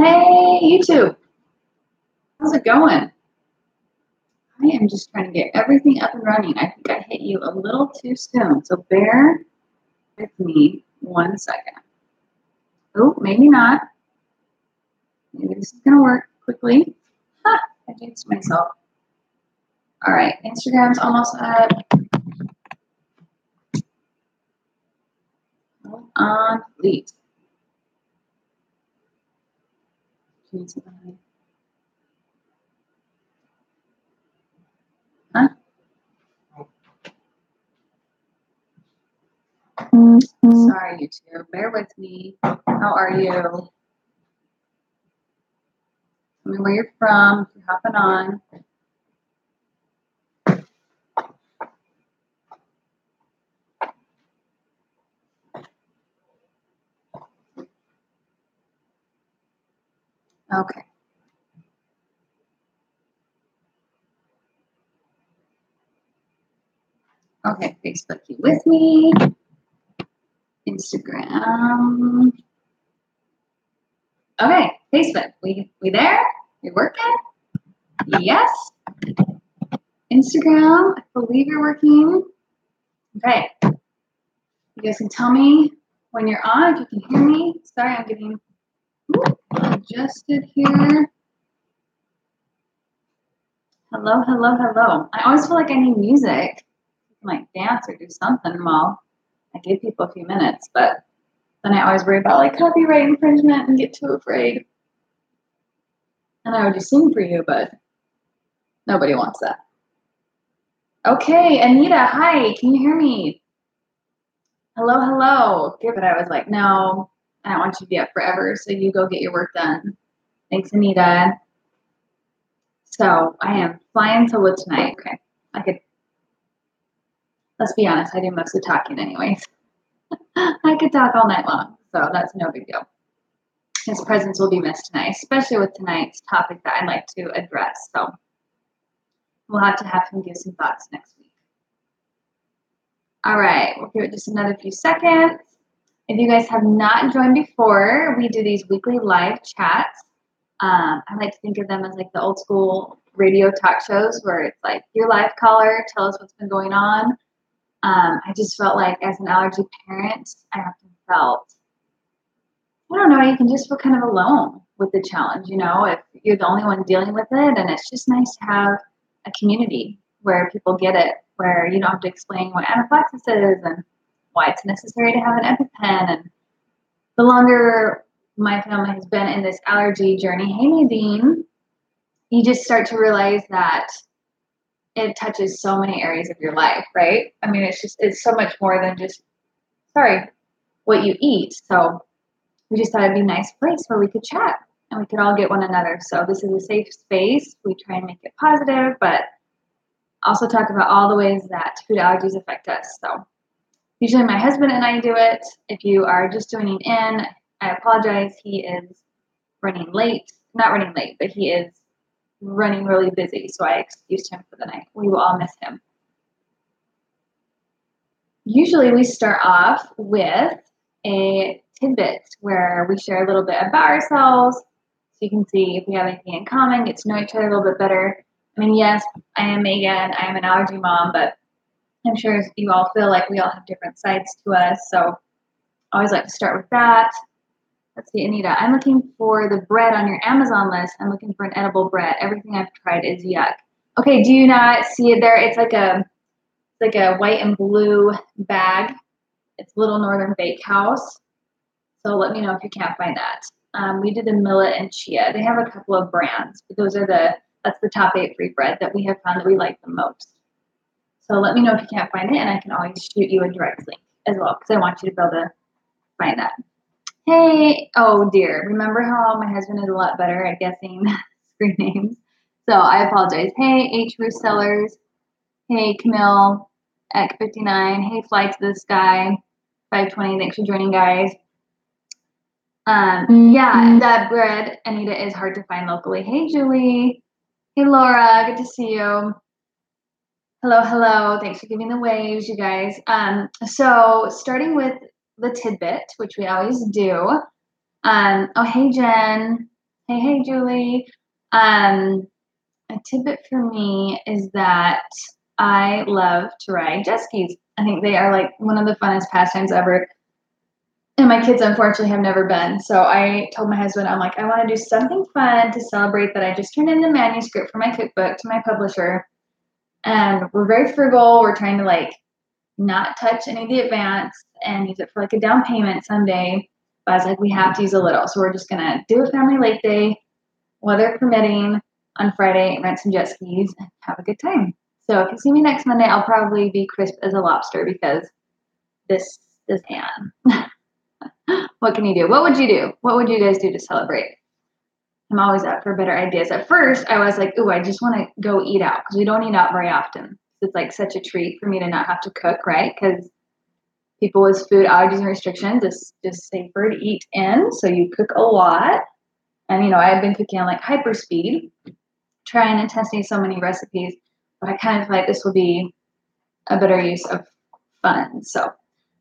Hey, YouTube. How's it going? I am just trying to get everything up and running. I think I hit you a little too soon, so bear with me 1 second. Oh, maybe not. Maybe this is going to work quickly. Ha, I jinxed myself. All right, Instagram's almost up. Hold on, please. Huh? Sorry, YouTube. Bear with me. How are you? Tell me where you're from. If you're hopping on. Okay. Okay, Facebook, you with me? Instagram. Okay, Facebook, we there? You're working? Yes. Instagram, I believe you're working. Okay. You guys can tell me when you're on, if you can hear me. Sorry, I'm getting adjusted here. Hello, hello, hello. I always feel like I need music. I can like dance or do something while I give people a few minutes, but then I always worry about like copyright infringement and get too afraid. And I would just sing for you, but nobody wants that. Okay, Anita, hi, can you hear me? Hello, hello. Yeah, but I was like, no, I don't want you to be up forever, so you go get your work done. Thanks, Anita. So I am flying solo tonight. Okay, let's be honest, I do most of the talking anyways. I could talk all night long, so that's no big deal. His presence will be missed tonight, especially with tonight's topic that I'd like to address. So we'll have to have him give some thoughts next week. All right, we'll give it just another few seconds. If you guys have not joined before, we do these weekly live chats. I like to think of them as like the old school radio talk shows where it's like your live caller, tell us what's been going on. I just felt like as an allergy parent, I often felt, I don't know, you can just feel kind of alone with the challenge, you know, if you're the only one dealing with it. And it's just nice to have a community where people get it, where you don't have to explain what anaphylaxis is and why it's necessary to have an EpiPen. And the longer my family has been in this allergy journey, hey Nadine, you just start to realize that it touches so many areas of your life, right? I mean, it's so much more than just, what you eat. So we just thought it'd be a nice place where we could chat and we could all get one another. So this is a safe space. We try and make it positive, but also talk about all the ways that food allergies affect us. So usually my husband and I do it. If you are just joining in, I apologize. He is running late. Not running late, but he is running really busy. So I excused him for the night. We will all miss him. Usually we start off with a tidbit where we share a little bit about ourselves so you can see if we have anything in common, get to know each other a little bit better. I mean, yes, I am Megan. I am an allergy mom, but I'm sure you all feel like we all have different sides to us. So I always like to start with that. Let's see, Anita, I'm looking for the bread on your Amazon list. I'm looking for an edible bread. Everything I've tried is yuck. Okay, do you not see it there? It's like a white and blue bag. It's Little Northern Bakehouse. So let me know if you can't find that. We did the millet and chia. They have a couple of brands, but that's the top 8 free bread that we have found that we like the most. So let me know if you can't find it, and I can always shoot you a direct link as well, because I want you to be able to find that. Hey, oh dear. Remember how my husband is a lot better at guessing screen names? So I apologize. Hey, H. Roos Sellers. Hey, Camille, Eck59. Hey, Fly to the Sky, 520. Thanks for joining, guys. Yeah, that bread, Anita, is hard to find locally. Hey, Julie. Hey, Laura. Good to see you. Hello, hello. Thanks for giving the waves, you guys. So starting with the tidbit, which we always do. Oh, hey, Jen. Hey, Julie. Um, a tidbit for me is that I love to ride jet skis. I think they are like one of the funnest pastimes ever. And my kids unfortunately have never been. So I told my husband, I'm like, I want to do something fun to celebrate that I just turned in the manuscript for my cookbook to my publisher. And we're very frugal. We're trying to like not touch any of the advance and use it for like a down payment someday. But I was like, we have to use a little. So we're just gonna do a family lake day, weather permitting, on Friday, rent some jet skis, and have a good time. So if you see me next Monday, I'll probably be crisp as a lobster because this is Anne. What can you do? What would you do? What would you guys do to celebrate? I'm always up for better ideas. At first, I was like, ooh, I just want to go eat out because we don't eat out very often. It's like such a treat for me to not have to cook, right? Because people with food allergies and restrictions, it's just safer to eat in. So you cook a lot. And, I've been cooking on like hyper speed, trying and testing so many recipes, but I kind of feel like this will be a better use of funds. So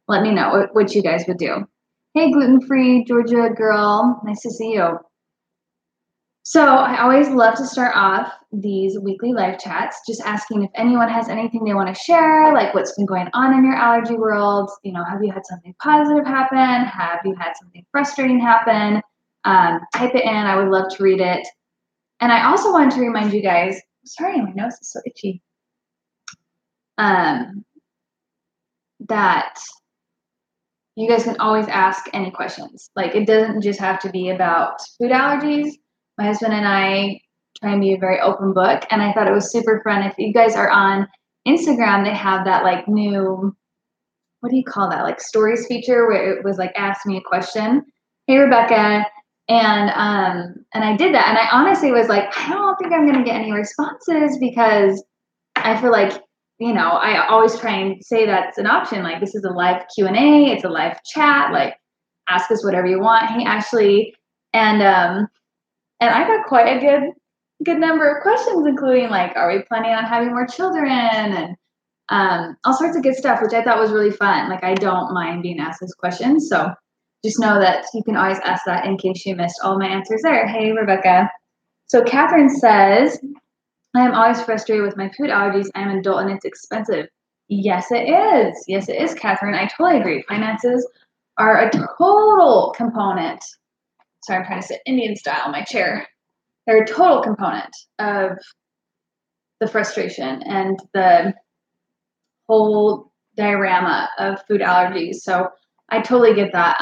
let me know what you guys would do. Hey, gluten-free Georgia girl, nice to see you. So I always love to start off these weekly live chats, just asking if anyone has anything they want to share, like what's been going on in your allergy world. Have you had something positive happen? Have you had something frustrating happen? Type it in. I would love to read it. And I also wanted to remind you guys, sorry, my nose is so itchy, that you guys can always ask any questions. Like it doesn't just have to be about food allergies. My husband and I try and be a very open book. And I thought it was super fun. If you guys are on Instagram, they have that like new, what do you call that? Like stories feature where it was like, ask me a question. Hey, Rebecca. And I did that. And I honestly was like, I don't think I'm going to get any responses because I feel like, I always try and say that's an option. Like this is a live Q&A, it's a live chat, like ask us whatever you want. Hey, Ashley. And I got quite a good number of questions, including like, are we planning on having more children? And all sorts of good stuff, which I thought was really fun. Like I don't mind being asked those questions. So just know that you can always ask that in case you missed all my answers there. Hey, Rebecca. So Catherine says, I am always frustrated with my food allergies. I'm an adult and it's expensive. Yes, it is. Yes, it is, Catherine. I totally agree. Finances are a total component. Sorry, I'm trying to sit Indian style in my chair. They're a total component of the frustration and the whole diorama of food allergies. So I totally get that.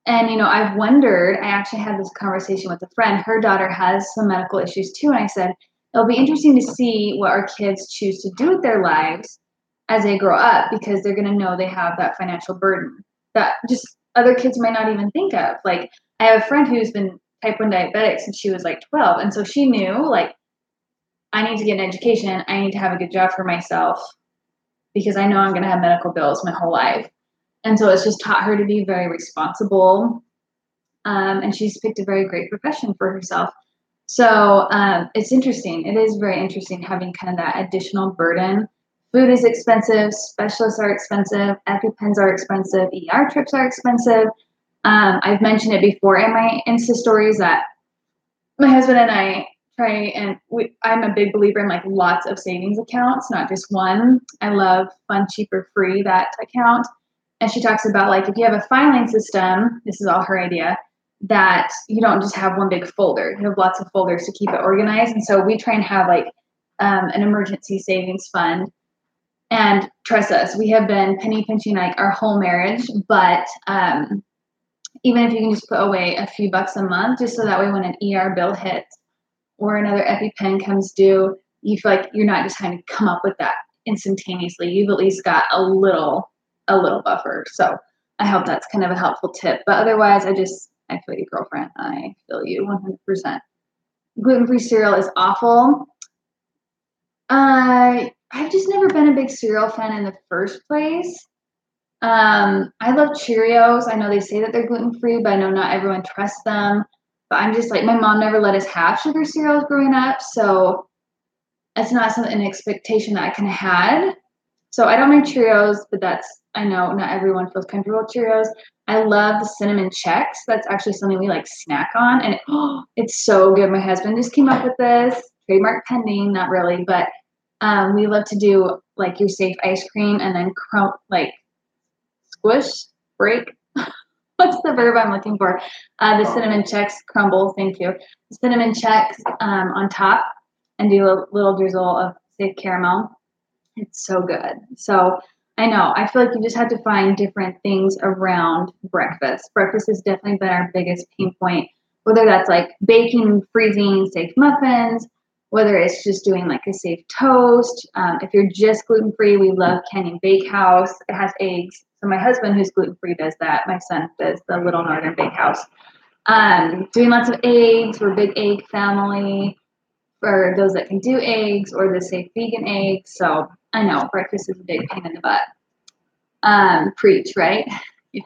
And I've wondered, I actually had this conversation with a friend. Her daughter has some medical issues too. And I said, it'll be interesting to see what our kids choose to do with their lives as they grow up because they're going to know they have that financial burden that just other kids might not even think of. Like, I have a friend who's been type 1 diabetic since she was like 12. And so she knew, like, I need to get an education. I need to have a good job for myself because I know I'm going to have medical bills my whole life. And so it's just taught her to be very responsible. And she's picked a very great profession for herself. So it's interesting. It is very interesting having kind of that additional burden. Food is expensive. Specialists are expensive. EpiPens are expensive. ER trips are expensive. I've mentioned it before in my Insta stories that my husband and I try and I'm a big believer in like lots of savings accounts, not just one. I love Fun, Cheaper, Free, that account. And she talks about like if you have a filing system, this is all her idea, that you don't just have one big folder. You have lots of folders to keep it organized. And so we try and have like an emergency savings fund. And trust us, we have been penny pinching like our whole marriage, but even if you can just put away a few bucks a month, just so that way when an ER bill hits or another EpiPen comes due, you feel like you're not just trying to come up with that instantaneously. You've at least got a little buffer. So I hope that's kind of a helpful tip. But otherwise, I feel like a girlfriend. I feel you 100%. Gluten-free cereal is awful. I've just never been a big cereal fan in the first place. I love Cheerios. I know they say that they're gluten-free, but I know not everyone trusts them. But I'm just like, my mom never let us have sugar cereals growing up, so it's not an expectation that I kind of had. So I don't like Cheerios, but I know not everyone feels comfortable with Cheerios. I love the cinnamon checks. That's actually something we like snack on, and it's so good. My husband just came up with this, trademark pending, not really, but we love to do like your safe ice cream and then like squish, break. What's the verb I'm looking for? The cinnamon checks crumble. Thank you. The cinnamon checks on top, and do a little drizzle of safe caramel. It's so good. So I know, I feel like you just have to find different things around breakfast. Breakfast has definitely been our biggest pain point, whether that's like baking, freezing safe muffins, whether it's just doing like a safe toast. If you're just gluten free, we love Canyon Bakehouse. It has eggs. So my husband, who's gluten free, does that. My son does the Little Northern Bakehouse. Doing lots of eggs. We're a big egg family for those that can do eggs or the safe vegan eggs. So I know breakfast is a big pain in the butt. Preach, right? You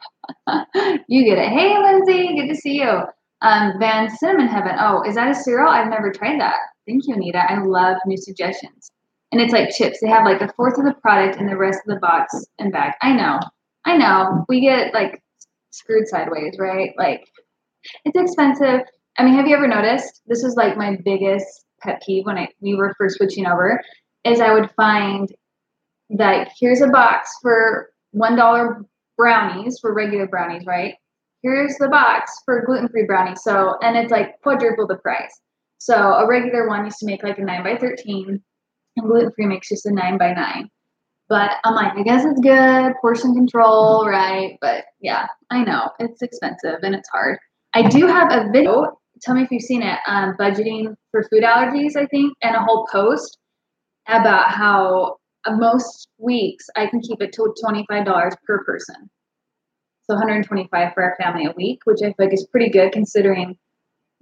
get it. Hey, Lindsay, good to see you. Van Cinnamon Heaven. Oh, is that a cereal? I've never tried that. Thank you, Anita. I love new suggestions. And it's like chips. They have like a fourth of the product and the rest of the box and bag. I know. We get like screwed sideways, right? Like it's expensive. I mean, have you ever noticed? This was like my biggest pet peeve when we were first switching over, is I would find that here's a box for $1 brownies for regular brownies, right? Here's the box for gluten-free brownies. So, and it's like quadruple the price. So a regular one used to make like a 9x13, and gluten-free makes just a 9x9. But I'm like, I guess it's good, portion control, right? But yeah, I know it's expensive and it's hard. I do have a video, tell me if you've seen it, budgeting for food allergies, I think, and a whole post about how most weeks I can keep it to $25 per person. So 125 for our family a week, which I feel like is pretty good considering,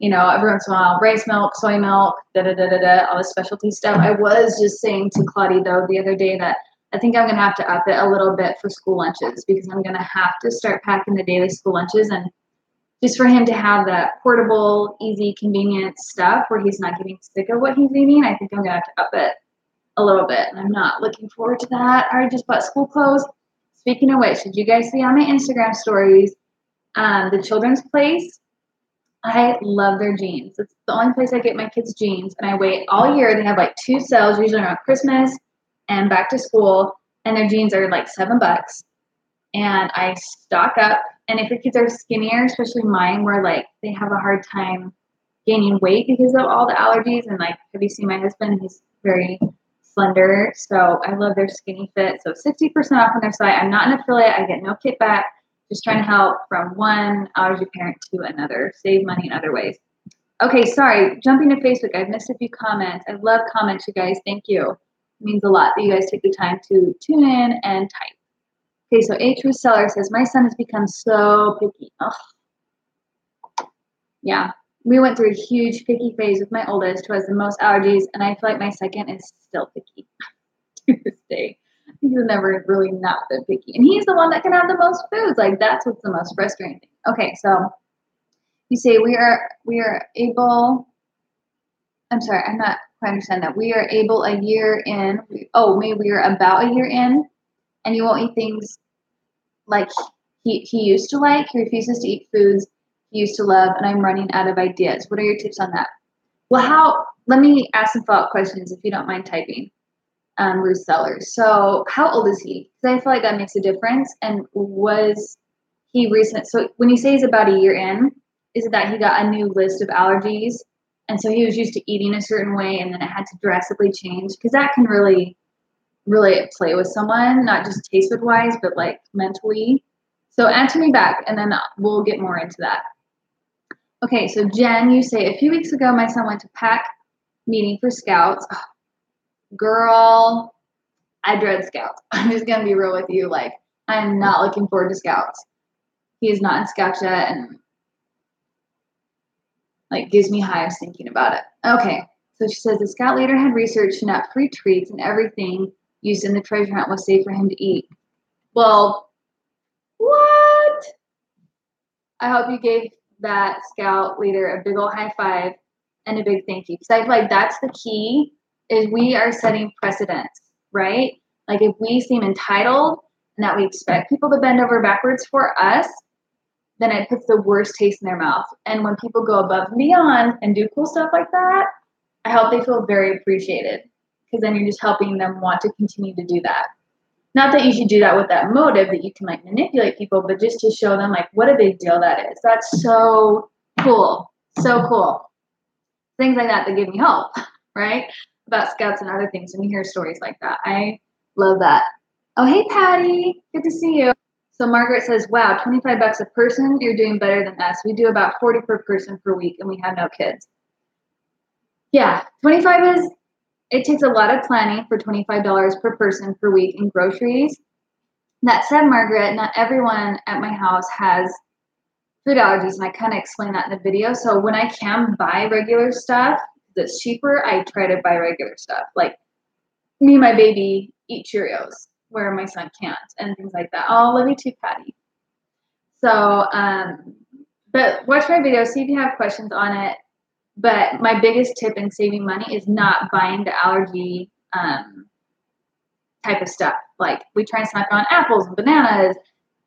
every once in a while, rice milk, soy milk, all the specialty stuff. I was just saying to Claudia, though, the other day that I think I'm going to have to up it a little bit for school lunches because I'm going to have to start packing the daily school lunches, and just for him to have that portable, easy, convenient stuff where he's not getting sick of what he's eating, I think I'm going to have to up it a little bit, and I'm not looking forward to that. I already just bought school clothes. Speaking of which, did you guys see on my Instagram stories, the Children's Place? I love their jeans. It's the only place I get my kids' jeans, and I wait all year. They have like 2 sales, usually around Christmas and back to school, and their jeans are like $7. And I stock up. And if your kids are skinnier, especially mine, where like they have a hard time gaining weight because of all the allergies, and like, have you seen my husband? He's very slender, so I love their skinny fit. So 60% off on their site. I'm not an affiliate. I get no kickback. Just trying to help from one allergy parent to another. Save money in other ways. Okay, sorry. Jumping to Facebook. I've missed a few comments. I love comments, you guys. Thank you. It means a lot that you guys take the time to tune in and type. Okay, so A True Seller says, my son has become so picky. Oh. Yeah, we went through a huge picky phase with my oldest, who has the most allergies, and I feel like my second is still picky to this day. He's never really not been picky, and he's the one that can have the most foods. Like, that's what's the most frustrating thing. Okay, so you say we are able. I'm sorry, I'm not quite understand that. We are able a year in. Maybe we are about a year in, and you won't eat things like he used to like. He refuses to eat foods he used to love, and I'm running out of ideas. What are your tips on that? Well, let me ask some follow-up questions if you don't mind typing, Ruth Sellers. So how old is he? Because I feel like that makes a difference. And was he recent? So when you say he's about a year in, is it that he got a new list of allergies? And so he was used to eating a certain way, and then it had to drastically change? Because that can really play with someone, not just taste bud wise, but like mentally. So answer me back, and then we'll get more into that. Okay, so Jen, you say, a few weeks ago, my son went to PAC meeting for Scouts. Oh, girl, I dread Scouts. I'm just going to be real with you. Like, I'm not looking forward to Scouts. He is not in Scouts yet, and like gives me hives thinking about it. Okay, so she says the Scout leader had researched enough free treats and everything used in the treasure hunt was safe for him to eat. Well, what? I hope you gave that Scout leader a big old high five and a big thank you. Because I feel like that's the key, is we are setting precedents, right? Like if we seem entitled and that we expect people to bend over backwards for us, then it puts the worst taste in their mouth. And when people go above and beyond and do cool stuff like that, I hope they feel very appreciated, because then you're just helping them want to continue to do that. Not that you should do that with that motive that you can like manipulate people, but just to show them like what a big deal that is. That's so cool. So cool. Things like that give me hope, right? About scouts and other things when you hear stories like that. I love that. Oh, hey, Patty. Good to see you. So Margaret says, wow, $25 a person. You're doing better than us. We do about 40 per person per week, and we have no kids. Yeah, 25 is, it takes a lot of planning for $25 per person per week in groceries. That said, Margaret, not everyone at my house has food allergies, and I kind of explained that in the video. So when I can buy regular stuff that's cheaper, I try to buy regular stuff. Like me and my baby eat Cheerios, where my son can't, and things like that. Oh, love you too, Patty. So, but watch my video, see if you have questions on it. But my biggest tip in saving money is not buying the allergy type of stuff. Like we try and snack on apples and bananas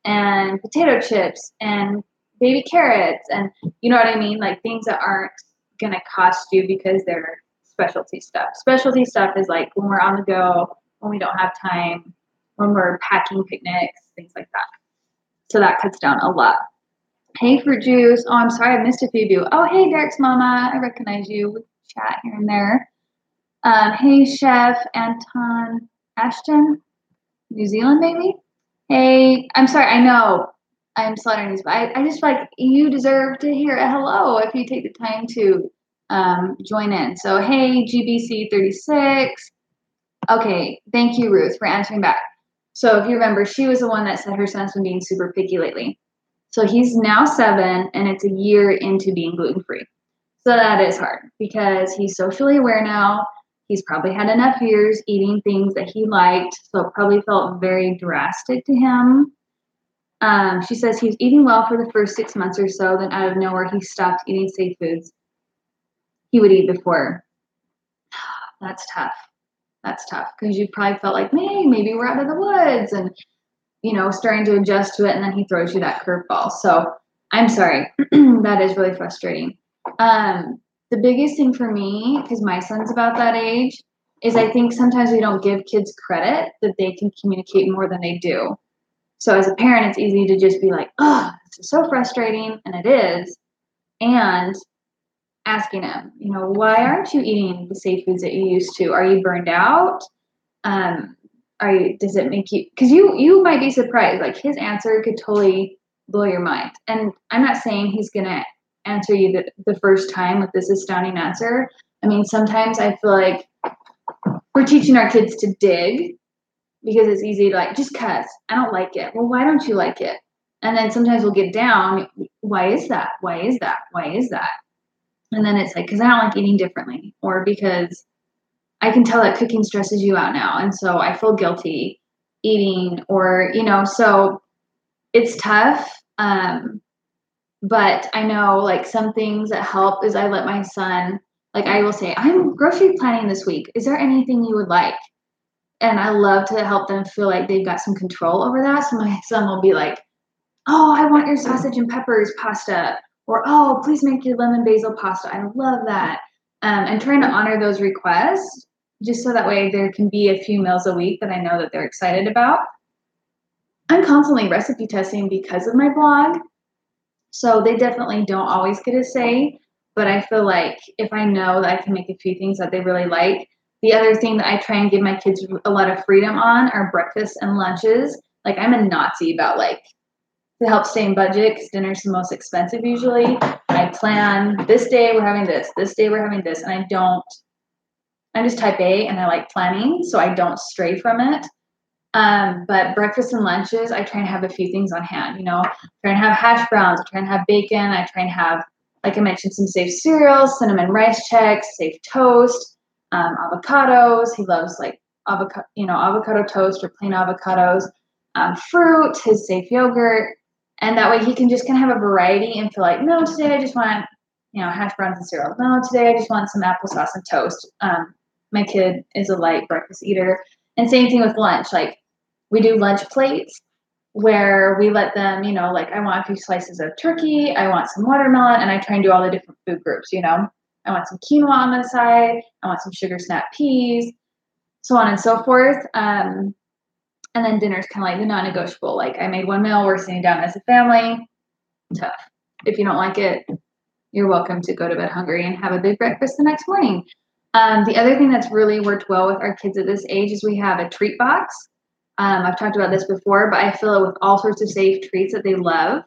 and potato chips and baby carrots, and you know what I mean? Like things that aren't gonna cost you because they're specialty stuff. Specialty stuff is like when we're on the go, when we don't have time, when we're packing picnics, things like that. So that cuts down a lot. Hey, fruit juice. Oh, I'm sorry, I missed a few of you. Oh, hey, Derek's mama. I recognize you. We chat here and there. Hey, Chef Anton Ashton, New Zealand, maybe. Hey, I'm sorry. I know I'm slaughtering these, but I just feel like you deserve to hear a hello if you take the time to join in. So, hey, GBC36. Okay, thank you, Ruth, for answering back. So, if you remember, she was the one that said her son's been being super picky lately. So he's now 7, and it's a year into being gluten-free. So that is hard because he's socially aware now. He's probably had enough years eating things that he liked, so it probably felt very drastic to him. She says he was eating well for the first 6 months or so, then out of nowhere he stopped eating safe foods he would eat before. That's tough. That's tough because you probably felt like, maybe we're out of the woods and, starting to adjust to it, and then he throws you that curveball. So I'm sorry. That is really frustrating. The biggest thing for me, because my son's about that age, is I think sometimes we don't give kids credit that they can communicate more than they do. So as a parent, it's easy to just be like, oh, this is so frustrating, and it is. And asking him, why aren't you eating the safe foods that you used to? Are you burned out? Does it make you, because you might be surprised, like his answer could totally blow your mind. And I'm not saying he's gonna answer you the first time with this astounding answer. I mean, sometimes I feel like we're teaching our kids to dig because it's easy to like, just cuss. I don't like it. Well, why don't you like it? And then sometimes we'll get down. Why is that? Why is that? Why is that? And then it's like, because I don't like eating differently, or because I can tell that cooking stresses you out now. And so I feel guilty eating, or, so it's tough. But I know like some things that help is I let my son, like I will say, I'm grocery planning this week. Is there anything you would like? And I love to help them feel like they've got some control over that. So my son will be like, oh, I want your sausage and peppers pasta. Or, oh, please make your lemon basil pasta. I love that. And trying to honor those requests just so that way there can be a few meals a week that I know that they're excited about. I'm constantly recipe testing because of my blog. So they definitely don't always get a say, but I feel like if I know that I can make a few things that they really like. The other thing that I try and give my kids a lot of freedom on are breakfasts and lunches. Like I'm a Nazi about like, to help stay in budget, because dinner's the most expensive usually. I plan this day we're having this day we're having this, and I'm just type A and I like planning, so I don't stray from it. But breakfast and lunches, I try and have a few things on hand, try and have hash browns, I try and have bacon, I try and have, like I mentioned, some safe cereals, cinnamon rice checks, safe toast, avocados. He loves like avocado toast or plain avocados, fruit, his safe yogurt. And that way he can just kind of have a variety and feel like, no, today I just want, hash browns and cereal. No, today I just want some applesauce and toast. My kid is a light breakfast eater. And same thing with lunch. Like we do lunch plates where we let them, like I want a few slices of turkey, I want some watermelon, and I try and do all the different food groups, I want some quinoa on the side, I want some sugar snap peas, so on and so forth. And then dinner's kind of like the non-negotiable. Like I made one meal, we're sitting down as a family. Tough. If you don't like it, you're welcome to go to bed hungry and have a big breakfast the next morning. The other thing that's really worked well with our kids at this age is we have a treat box. I've talked about this before, but I fill it with all sorts of safe treats that they love.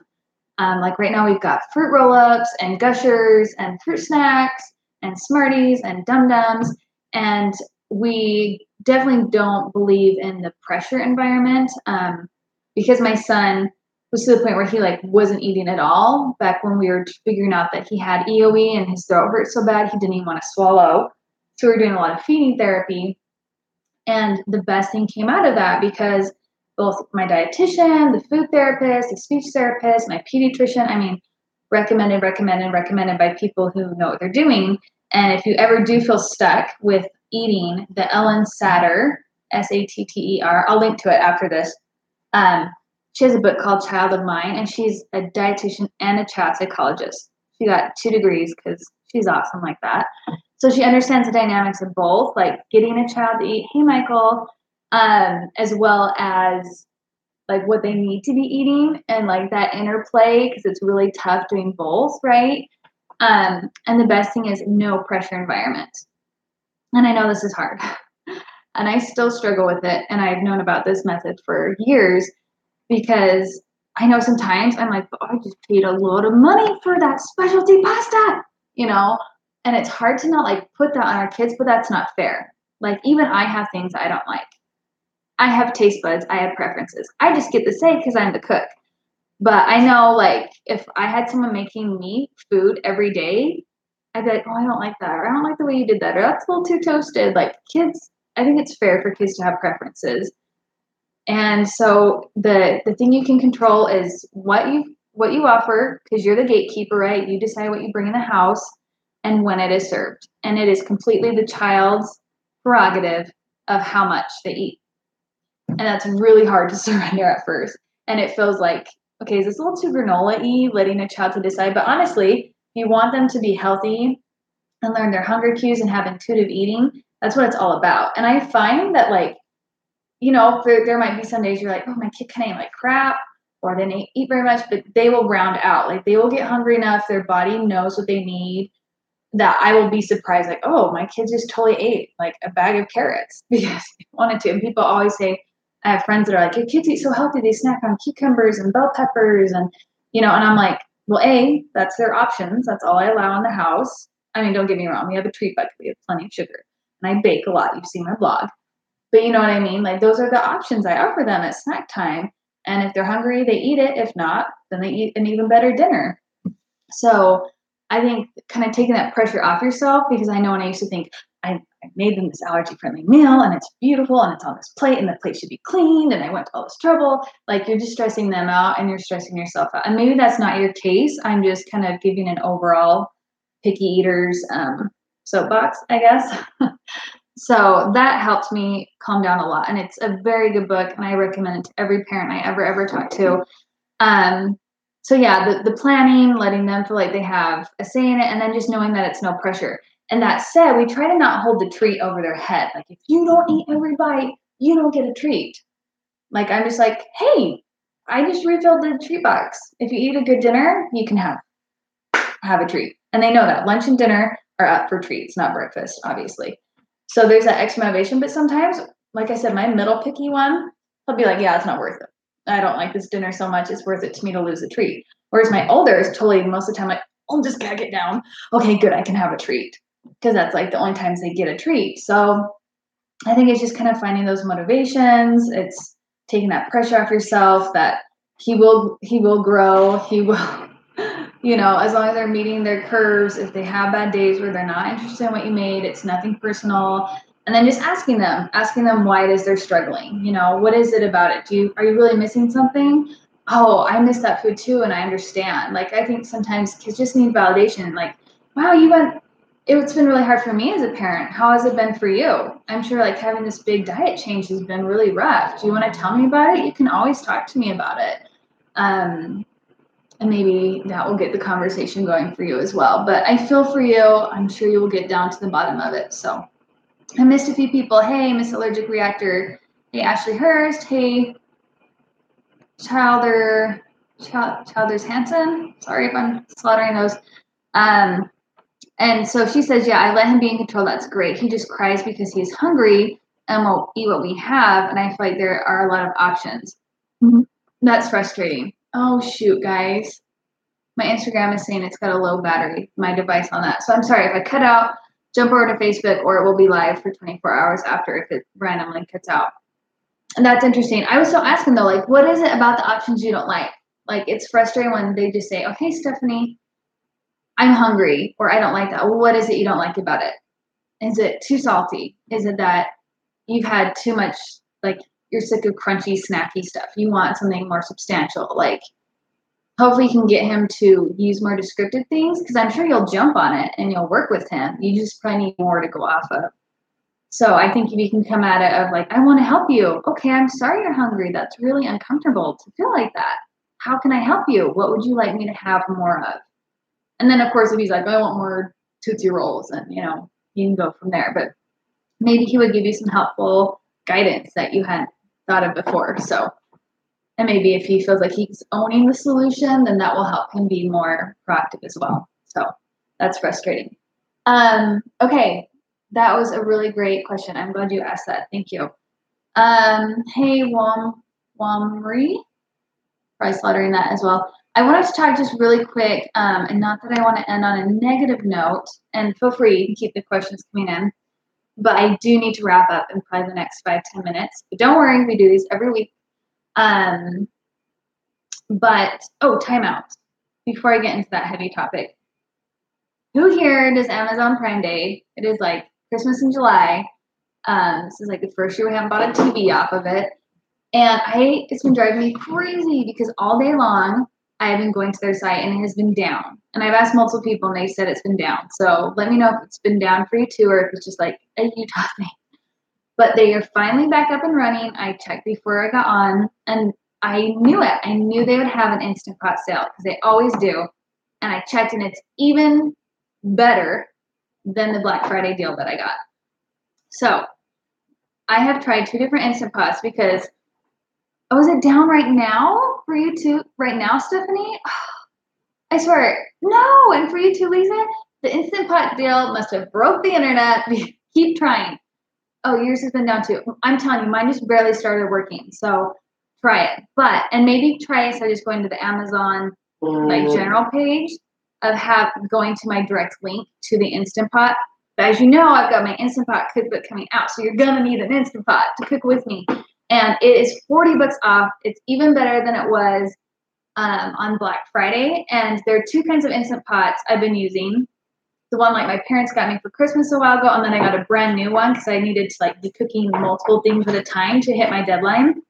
Like right now we've got fruit roll-ups and gushers and fruit snacks and Smarties and Dum Dums. And we definitely don't believe in the pressure environment, because my son was to the point where he like wasn't eating at all back when we were figuring out that he had EOE and his throat hurt so bad he didn't even want to swallow. So we were doing a lot of feeding therapy. And the best thing came out of that because both my dietitian, the food therapist, the speech therapist, my pediatrician, recommended by people who know what they're doing. And if you ever do feel stuck with eating, the Ellen Satter, Satter, I'll link to it after this. She has a book called Child of Mine, and she's a dietitian and a child psychologist. She got 2 degrees because she's awesome like that. So she understands the dynamics of both, like getting a child to eat, hey, Michael, as well as like what they need to be eating and like that interplay, because it's really tough doing both, right? And the best thing is no pressure environment. And I know this is hard and I still struggle with it. And I've known about this method for years because I know sometimes I'm like, oh, I just paid a load of money for that specialty pasta, and it's hard to not like put that on our kids, but that's not fair. Like even I have things I don't like. I have taste buds. I have preferences. I just get to say because I'm the cook. But I know like if I had someone making me food every day, I'd be like, oh, I don't like that. Or I don't like the way you did that. Or that's a little too toasted. Like kids, I think it's fair for kids to have preferences. And so the thing you can control is what you offer, because you're the gatekeeper, right? You decide what you bring in the house and when it is served. And it is completely the child's prerogative of how much they eat. And that's really hard to surrender at first. And it feels like, okay, is this a little too granola-y, letting a child to decide? But honestly, if you want them to be healthy and learn their hunger cues and have intuitive eating, that's what it's all about. And I find that like, there might be some days you're like, oh, my kid kind of ate like crap, or they didn't eat very much, but they will round out. Like they will get hungry enough, their body knows what they need, that I will be surprised, like, oh, my kid just totally ate like a bag of carrots because they wanted to. And people always say, I have friends that are like, your kids eat so healthy, they snack on cucumbers and bell peppers, and and I'm like, well, that's their options. That's all I allow in the house. Don't get me wrong, we have a treat bucket, we have plenty of sugar, and I bake a lot. You've seen my blog. But you know what I mean? Like those are the options I offer them at snack time. And if they're hungry, they eat it. If not, then they eat an even better dinner. So I think kind of taking that pressure off yourself, because I know when I used to think I made them this allergy friendly meal and it's beautiful and it's on this plate and the plate should be cleaned and I went to all this trouble. Like you're just stressing them out and you're stressing yourself out. And maybe that's not your case. I'm just kind of giving an overall picky eaters soapbox, I guess. So that helped me calm down a lot. And it's a very good book, and I recommend it to every parent I ever talk to. So yeah, the planning, letting them feel like they have a say in it, and then just knowing that it's no pressure. And that said, we try to not hold the treat over their head. Like if you don't eat every bite, you don't get a treat. Like I'm just like, hey, I just refilled the treat box. If you eat a good dinner, you can have a treat. And they know that lunch and dinner are up for treats, not breakfast, obviously. So there's that extra motivation. But sometimes, like I said, my middle picky one, he'll be like, yeah, it's not worth it. I don't like this dinner so much. It's worth it to me to lose a treat. Whereas my older is totally most of the time like, oh, just gag it down. Okay, good. I can have a treat. Because that's like the only times they get a treat. So I think it's just kind of finding those motivations. It's taking that pressure off yourself that he will grow. He will, as long as they're meeting their curves. If they have bad days where they're not interested in what you made, it's nothing personal. And then just asking them why it is they're struggling. What is it about it? Are you really missing something? Oh, I miss that food too, and I understand. Like I think sometimes kids just need validation. Like, wow, it's been really hard for me as a parent. How has it been for you? I'm sure like having this big diet change has been really rough. Do you want to tell me about it? You can always talk to me about it. And maybe that will get the conversation going for you as well. But I feel for you. I'm sure you will get down to the bottom of it. So I missed a few people. Hey, Miss Allergic Reactor. Hey, Ashley Hurst. Hey, Childers Hansen. Sorry if I'm slaughtering those. And so she says, yeah, I let him be in control. That's great. He just cries because he's hungry and won't eat what we have. And I feel like there are a lot of options. Mm-hmm. That's frustrating. Oh, shoot, guys. My Instagram is saying it's got a low battery, my device on that. So I'm sorry if I cut out, jump over to Facebook, or it will be live for 24 hours after if it randomly cuts out. And that's interesting. I was still asking though, like, what is it about the options you don't like? Like, it's frustrating when they just say, okay, Stephanie, I'm hungry, or I don't like that. Well, what is it you don't like about it? Is it too salty? Is it that you've had too much, like, you're sick of crunchy, snacky stuff? You want something more substantial, like, hopefully you can get him to use more descriptive things, because I'm sure you'll jump on it and you'll work with him. You just probably need more to go off of. So I think if you can come at it of like, I want to help you. Okay, I'm sorry you're hungry. That's really uncomfortable to feel like that. How can I help you? What would you like me to have more of? And then of course, if he's like, I want more Tootsie Rolls, and you can go from there. But maybe he would give you some helpful guidance that you hadn't thought of before. So, and maybe if he feels like he's owning the solution, then that will help him be more proactive as well. So that's frustrating. Okay. That was a really great question. I'm glad you asked that. Thank you. Hey, Wamri, probably slaughtering that as well. I wanted to talk just really quick, and not that I want to end on a negative note, and feel free, you can keep the questions coming in, but I do need to wrap up in probably the next 5-10 minutes. But don't worry, we do these every week. Timeout. Before I get into that heavy topic. Who here does Amazon Prime Day? It is like Christmas in July. This is like the first year we haven't bought a TV off of it. And it's been driving me crazy because all day long I've been going to their site and it has been down. And I've asked multiple people and they said it's been down. So let me know if it's been down for you too, or if it's just like a Utah thing. But they are finally back up and running. I checked before I got on and I knew it. I knew they would have an Instant Pot sale because they always do. And I checked and it's even better than the Black Friday deal that I got. So I have tried 2 different Instant Pots because, is it down right now for you too? Right now, Stephanie? I swear, no. And for you too, Lisa, the Instant Pot deal must have broke the internet. Keep trying. Oh, yours has been down too. I'm telling you, mine just barely started working. So try it. And maybe try it. So just going to the Amazon general page of going to my direct link to the Instant Pot. But as you know, I've got my Instant Pot cookbook coming out. So you're going to need an Instant Pot to cook with me. And it is $40 off. It's even better than it was on Black Friday. And there are 2 kinds of Instant Pots I've been using. The one like my parents got me for Christmas a while ago, and then I got a brand new one because I needed to be cooking multiple things at a time to hit my deadline.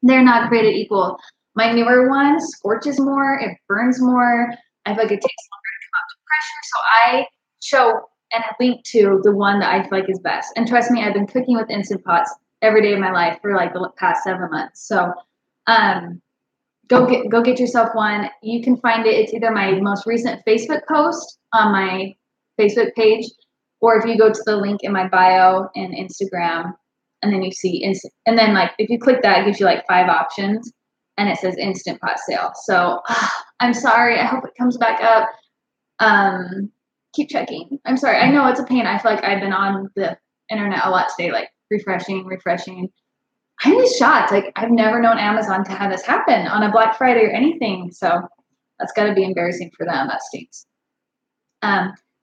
They're not created equal. My newer one scorches more, it burns more. I feel like it takes longer to come up to pressure. So I show and link to the one that I feel like is best. And trust me, I've been cooking with Instant Pots every day of my life for like the past 7 months. So go get yourself one. You can find it. It's either my most recent Facebook post on my Facebook page, or if you go to the link in my bio and Instagram, and then you see and then if you click that, it gives you 5 options, and it says Instant Pot sale. So I'm sorry. I hope it comes back up. Keep checking. I'm sorry. I know it's a pain. I feel like I've been on the internet a lot today, refreshing. I need shots. I've never known Amazon to have this happen on a Black Friday or anything. So that's got to be embarrassing for them. That stinks.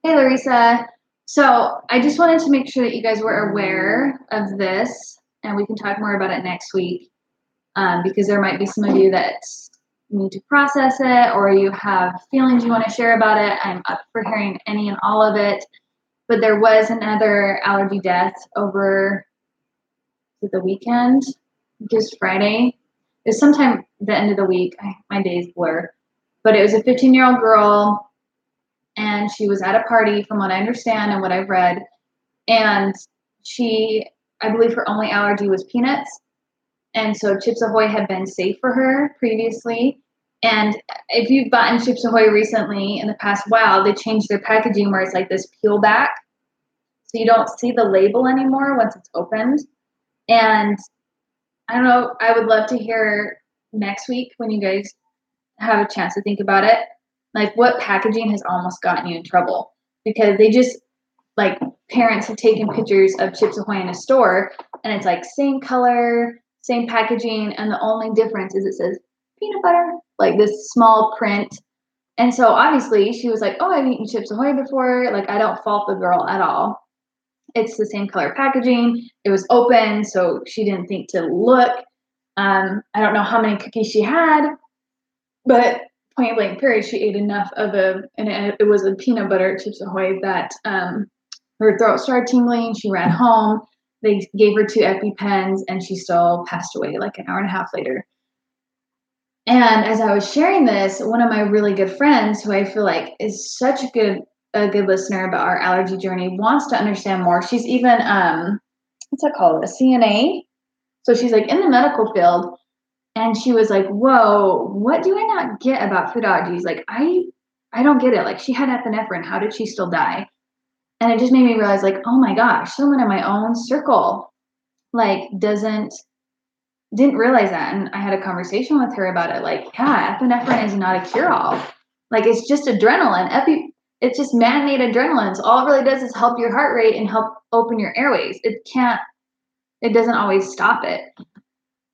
Hey, Larissa. So I just wanted to make sure that you guys were aware of this, and we can talk more about it next week, because there might be some of you that need to process it, or you have feelings you want to share about it. I'm up for hearing any and all of it. But there was another allergy death over the weekend, just Friday. It was sometime the end of the week. My days blur. But it was a 15-year-old girl. and she was at a party from what I understand and what I've read. And I believe her only allergy was peanuts. And so Chips Ahoy had been safe for her previously. And if you've gotten Chips Ahoy recently in the past while, they changed their packaging where it's like this peel back. So you don't see the label anymore once it's opened. And I don't know, I would love to hear next week when you guys have a chance to think about it, like what packaging has almost gotten you in trouble. Because they just, like, parents have taken pictures of Chips Ahoy in a store and it's like same color, same packaging, and the only difference is it says peanut butter, like this small print. And so obviously she was like, oh, I've eaten Chips Ahoy before. Like, I don't fault the girl at all. It's the same color packaging. It was open, so she didn't think to look. I don't know how many cookies she had, but point blank period, she ate enough of and it was a peanut butter Chips Ahoy that her throat started tingling. She ran home. They gave her 2 EpiPens, and she still passed away like an hour and a half later. And as I was sharing this, one of my really good friends, who I feel like is such a good listener about our allergy journey, wants to understand more. She's even what's that called? A CNA. So she's like in the medical field, and she was like, "Whoa, what do I not get about food allergies? Like, I don't get it. Like, she had epinephrine. How did she still die?" And it just made me realize, like, oh my gosh, someone in my own circle, like, didn't realize that. And I had a conversation with her about it. Like, yeah, epinephrine is not a cure-all. Like, it's just adrenaline. It's just man-made adrenaline. So all it really does is help your heart rate and help open your airways. It doesn't always stop it.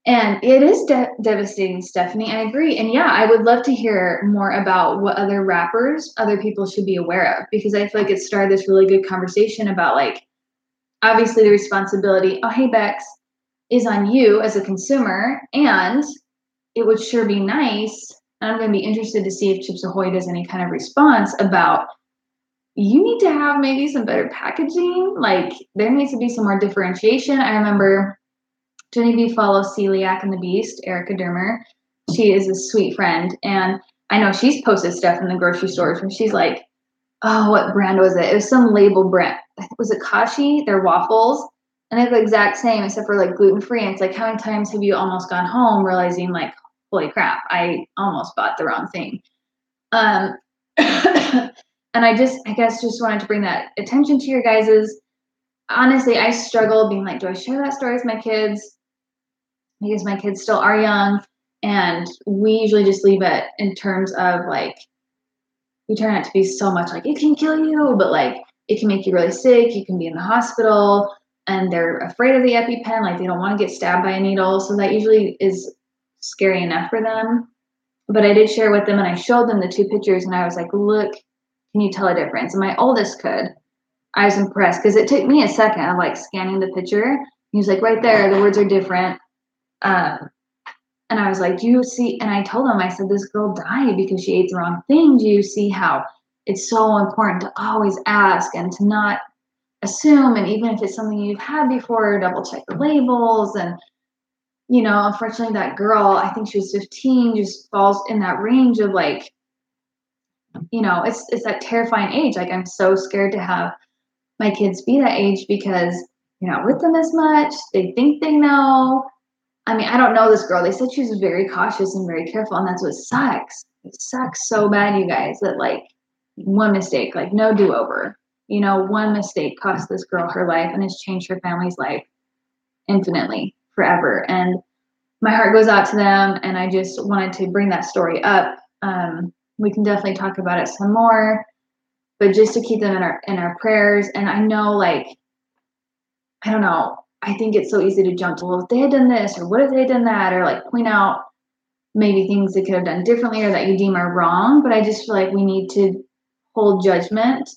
And it is devastating, Stephanie. I agree. And yeah, I would love to hear more about what other rappers, other people should be aware of, because I feel like it started this really good conversation about, like, obviously the responsibility, oh, hey, Bex, is on you as a consumer. And it would sure be nice. And I'm going to be interested to see if Chips Ahoy does any kind of response about, you need to have maybe some better packaging. Like, there needs to be some more differentiation. I remember, do any of you follow Celiac and the Beast, Erica Dermer? She is a sweet friend. And I know she's posted stuff in the grocery stores where she's like, oh, what brand was it? It was some label brand. Was it Kashi? They're waffles. And they're the exact same except for like gluten-free. And it's like, how many times have you almost gone home realizing, like, holy crap, I almost bought the wrong thing. And I guess just wanted to bring that attention to your guys's. Honestly, I struggle being like, do I share that story with my kids? Because my kids still are young, and we usually just leave it in terms of, like, we try not to be so much like, it can kill you, but like, it can make you really sick. You can be in the hospital, and they're afraid of the EpiPen. Like, they don't want to get stabbed by a needle. So that usually is scary enough for them. But I did share with them, and I showed them the 2 pictures, and I was like, look, can you tell a difference? And my oldest could. I was impressed because it took me a second of like scanning the picture. He was like, right there, the words are different. And I was like, do you see? And I told him, I said, this girl died because she ate the wrong thing. Do you see how it's so important to always ask and to not assume? And even if it's something you've had before, double check the labels. And, you know, unfortunately, that girl, I think she was 15, just falls in that range of, like, you know, it's that terrifying age. Like, I'm so scared to have my kids be that age because you're not with them as much. They think they know. I mean, I don't know this girl. They said she was very cautious and very careful, and that's what sucks. It sucks so bad, you guys, that, like, one mistake, like, no do-over. You know, one mistake cost this girl her life and has changed her family's life infinitely, forever. And my heart goes out to them, and I just wanted to bring that story up. We can definitely talk about it some more, but just to keep them in our prayers. And I know, like, I don't know, I think it's so easy to jump to, well, if they had done this, or what if they had done that, or like point out maybe things they could have done differently or that you deem are wrong. But I just feel like we need to hold judgment,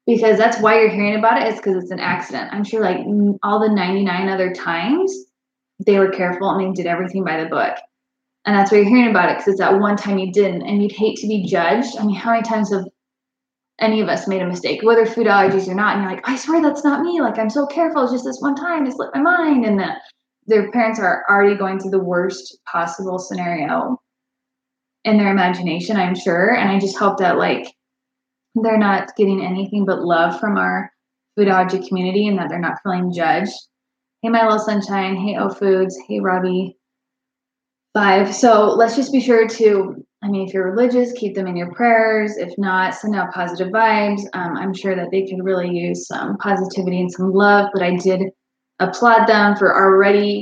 because that's why you're hearing about it. It's because it's an accident. I'm sure, like, all the 99 other times they were careful and they did everything by the book. And that's why you're hearing about it, because it's that one time you didn't, and you'd hate to be judged. I mean, how many times have any of us made a mistake, whether food allergies or not, and you're like, I swear that's not me. Like, I'm so careful. It's just this one time, it slipped my mind. And their parents are already going through the worst possible scenario in their imagination, I'm sure. And I just hope that, like, they're not getting anything but love from our food allergy community and that they're not feeling judged. Hey, my little sunshine. Hey, O Foods. Hey, Robbie. 5. So let's just be sure to, I mean, if you're religious, keep them in your prayers. If not, send out positive vibes. I'm sure that they could really use some positivity and some love, but I did applaud them for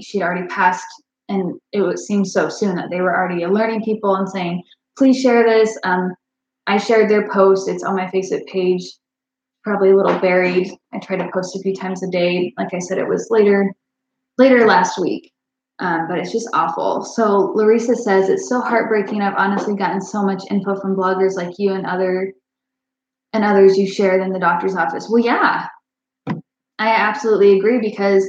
she'd already passed, and it seemed so soon that they were already alerting people and saying, please share this. I shared their post. It's on my Facebook page, probably a little buried. I try to post a few times a day. Like I said, it was later last week. But it's just awful. So Larissa says, it's so heartbreaking. I've honestly gotten so much info from bloggers like you and others you shared in the doctor's office. Well, yeah, I absolutely agree because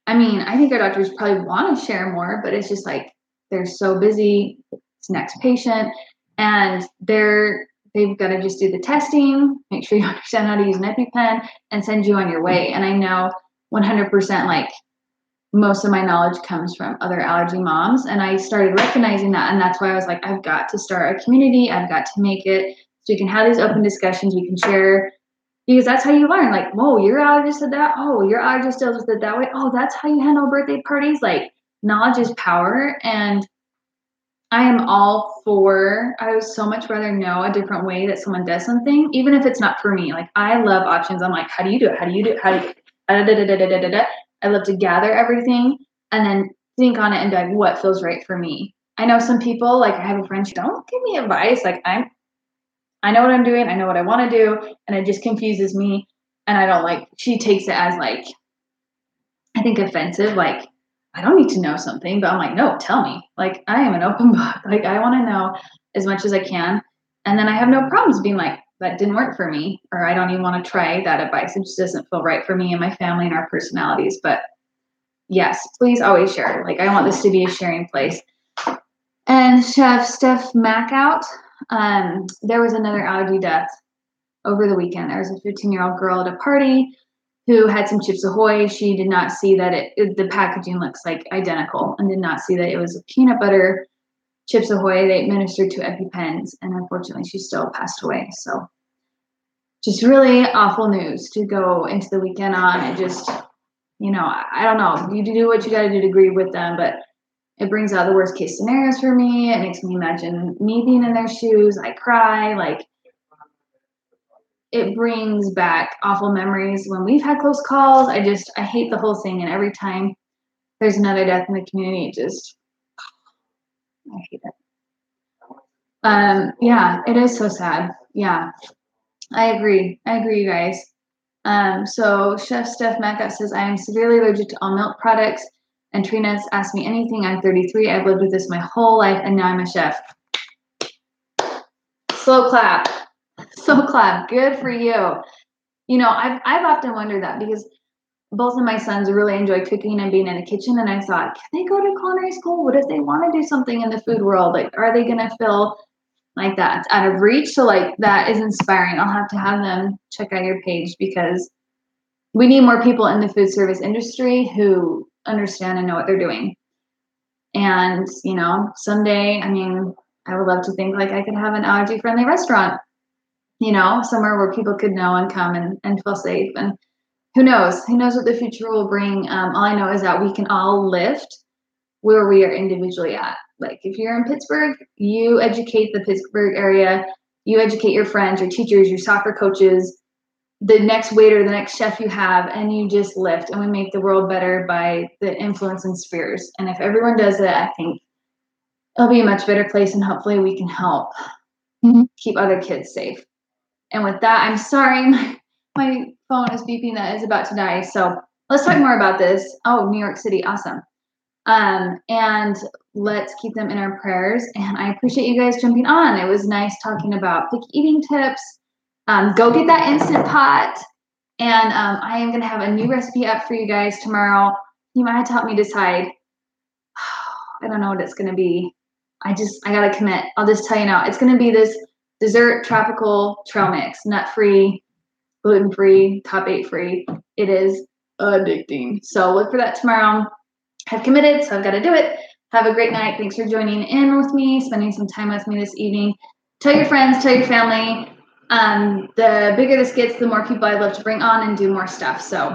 I mean, I think our doctors probably want to share more, but it's just like they're so busy. It's next patient, and they've got to just do the testing, make sure you understand how to use an EpiPen, and send you on your way. And I know 100% like most of my knowledge comes from other allergy moms, and I started recognizing that, and that's why I was like, I've got to start a community. I've got to make it so we can have these open discussions. We can share, because that's how you learn. Like, whoa, your allergist said that. Oh, your allergist deals with it that way. Oh, that's how you handle birthday parties. Like, knowledge is power, and I am all for. I would so much rather know a different way that someone does something, even if it's not for me. Like, I love options. I'm like, how do you do it? How do you do it? How do you? Da, da, da, da, da, da, da. I love to gather everything and then think on it and be like, what feels right for me. I know some people, like I have a friend, she don't give me advice. Like I know what I'm doing. I know what I want to do, and it just confuses me. And I don't like. She takes it as like, I think offensive. Like I don't need to know something, but I'm like, no, tell me. Like I am an open book. Like I want to know as much as I can, and then I have no problems being like, that didn't work for me, or I don't even want to try that advice. It just doesn't feel right for me and my family and our personalities. But yes, please always share. Like I want this to be a sharing place. And Chef Steph Mack out. There was another allergy death over the weekend. There was a 15-year-old girl at a party who had some Chips Ahoy. She did not see that the packaging looks like identical, and did not see that it was peanut butter Chips Ahoy. They administered 2 EpiPens, and unfortunately, she still passed away. So, just really awful news to go into the weekend on. It just, I don't know. You do what you got to do to agree with them, but it brings out the worst case scenarios for me. It makes me imagine me being in their shoes. I cry. Like, it brings back awful memories when we've had close calls. I hate the whole thing. And every time there's another death in the community, I hate it. Yeah, it is so sad. Yeah, I agree, you guys. So Chef Steph Macka says, I am severely allergic to all milk products, and Trina's asked me anything. I'm 33. I've lived with this my whole life, and now I'm a chef. Slow clap. So clap. Good for you. I've often wondered that because both of my sons really enjoy cooking and being in the kitchen. And I thought, can they go to culinary school? What if they want to do something in the food world? Like, are they going to feel like that's out of reach? So like, that is inspiring. I'll have to have them check out your page because we need more people in the food service industry who understand and know what they're doing. And, someday, I mean, I would love to think like I could have an allergy friendly restaurant, somewhere where people could know and come and feel safe. And who knows what the future will bring. All I know is that we can all lift where we are individually at. Like if you're in Pittsburgh, you educate the Pittsburgh area, you educate your friends, your teachers, your soccer coaches, the next waiter, the next chef you have, and you just lift, and we make the world better by the influence and spheres. And if everyone does it, I think it'll be a much better place, and hopefully we can help keep other kids safe. And with that, I'm sorry, my phone is beeping that is about to die. So let's talk more about this. Oh, New York City, awesome. And let's keep them in our prayers. And I appreciate you guys jumping on. It was nice talking about picky eating tips. Go get that Instant Pot. And I am going to have a new recipe up for you guys tomorrow. You might have to help me decide. I don't know what it's going to be. I got to commit. I'll just tell you now. It's going to be this dessert tropical trail mix, nut-free, gluten-free, top 8 free. It is addicting. So look for that tomorrow. I've committed, so I've got to do it. Have a great night. Thanks for joining in with me, spending some time with me this evening. Tell your friends, tell your family. The bigger this gets, the more people I love to bring on and do more stuff. So